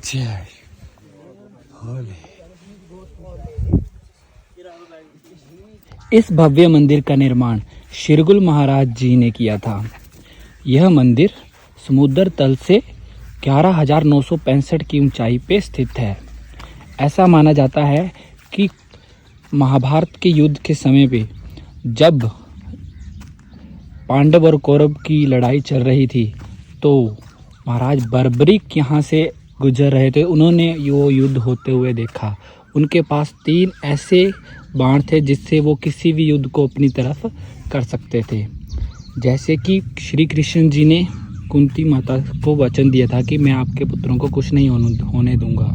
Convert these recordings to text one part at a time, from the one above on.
जय होले। इस भव्य मंदिर का निर्माण शिरगुल महाराज जी ने किया था। यह मंदिर समुद्र तल से 11,965 की ऊंचाई पे स्थित है। ऐसा माना जाता है कि महाभारत के युद्ध के समय पे जब पांडव और कौरव की लड़ाई चल रही थी तो महाराज बर्बरीक यहाँ से गुजर रहे थे। उन्होंने वो युद्ध होते हुए देखा। उनके पास 3 ऐसे बाण थे जिससे वो किसी भी युद्ध को अपनी तरफ कर सकते थे। जैसे कि श्री कृष्ण जी ने कुंती माता को वचन दिया था कि मैं आपके पुत्रों को कुछ नहीं होने दूंगा।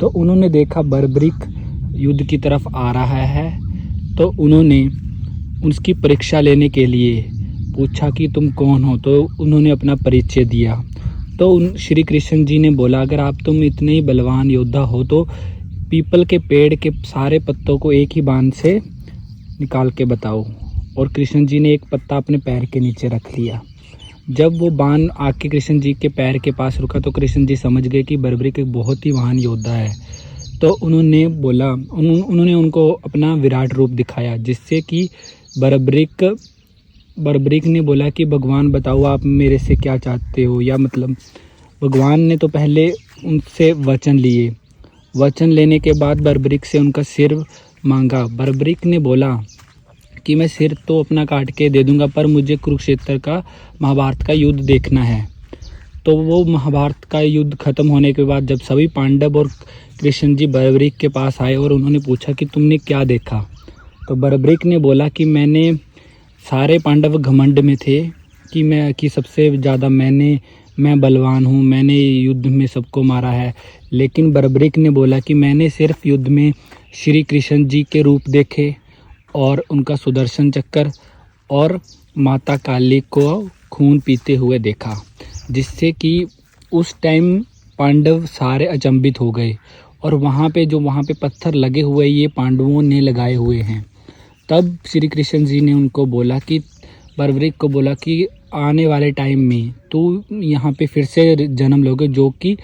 तो उन्होंने देखा बर्बरीक युद्ध की तरफ आ रहा है, तो उन्होंने उसकी परीक्षा लेने के लिए पूछा कि तुम कौन हो। तो उन्होंने अपना परिचय दिया। तो श्री कृष्ण जी ने बोला, अगर आप तुम इतने ही बलवान योद्धा हो तो पीपल के पेड़ के सारे पत्तों को एक ही बाण से निकाल के बताओ। और कृष्ण जी ने एक पत्ता अपने पैर के नीचे रख लिया। जब वो बाण आके कृष्ण जी के पैर के पास रुका तो कृष्ण जी समझ गए कि बर्बरीक एक बहुत ही महान योद्धा है। तो उन्होंने बोला, उन्होंने उनको अपना विराट रूप दिखाया, जिससे कि बर्बरीक ने बोला कि भगवान बताओ आप मेरे से क्या चाहते हो। या मतलब भगवान ने तो पहले उनसे वचन लिए। वचन लेने के बाद बर्बरीक से उनका सिर मांगा। बर्बरीक ने बोला कि मैं सिर तो अपना काट के दे दूंगा, पर मुझे कुरुक्षेत्र का महाभारत का युद्ध देखना है। तो वो महाभारत का युद्ध खत्म होने के बाद जब सभी पांडव और कृष्ण जी बर्बरीक के पास आए और उन्होंने पूछा कि तुमने क्या देखा, तो बर्बरीक ने बोला कि मैंने सारे पांडव घमंड में थे कि सबसे ज़्यादा मैं बलवान हूँ, मैंने युद्ध में सबको मारा है। लेकिन बर्बरीक ने बोला कि मैंने सिर्फ युद्ध में श्री कृष्ण जी के रूप देखे और उनका सुदर्शन चक्र और माता काली को खून पीते हुए देखा, जिससे कि उस टाइम पांडव सारे अचंभित हो गए। और वहाँ पे पत्थर लगे हुए ये पांडवों ने लगाए हुए हैं। तब श्री कृष्ण जी ने उनको बोला कि बर्बरीक को बोला कि आने वाले टाइम में तो यहाँ पे फिर से जन्म लोगे, जो कि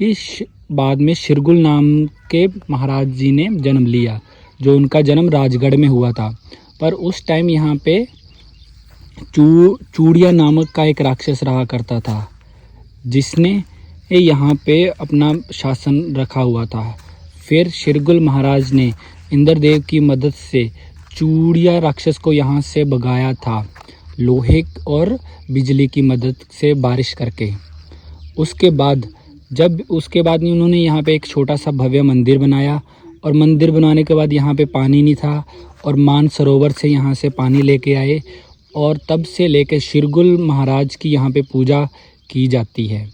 इस बाद में शिरगुल नाम के महाराज जी ने जन्म लिया, जो उनका जन्म राजगढ़ में हुआ था। पर उस टाइम यहाँ पे चूड़िया नामक का एक राक्षस रहा करता था, जिसने यहाँ पे अपना शासन रखा हुआ था। फिर शिरगुल महाराज ने इंद्रदेव की मदद से चूड़िया राक्षस को यहाँ से भगाया था, लोहे और बिजली की मदद से बारिश करके। उसके बाद उन्होंने यहाँ पे एक छोटा सा भव्य मंदिर बनाया। और मंदिर बनाने के बाद यहाँ पे पानी नहीं था और मान सरोवर से यहाँ से पानी लेके आए। और तब से लेकर शिरगुल महाराज की यहाँ पे पूजा की जाती है।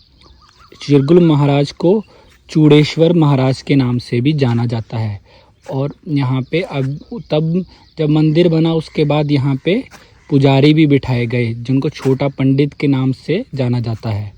शिरगुल महाराज को चूड़ेश्वर महाराज के नाम से भी जाना जाता है। और यहाँ पे तब जब मंदिर बना उसके बाद यहाँ पे पुजारी भी बिठाए गए, जिनको छोटा पंडित के नाम से जाना जाता है।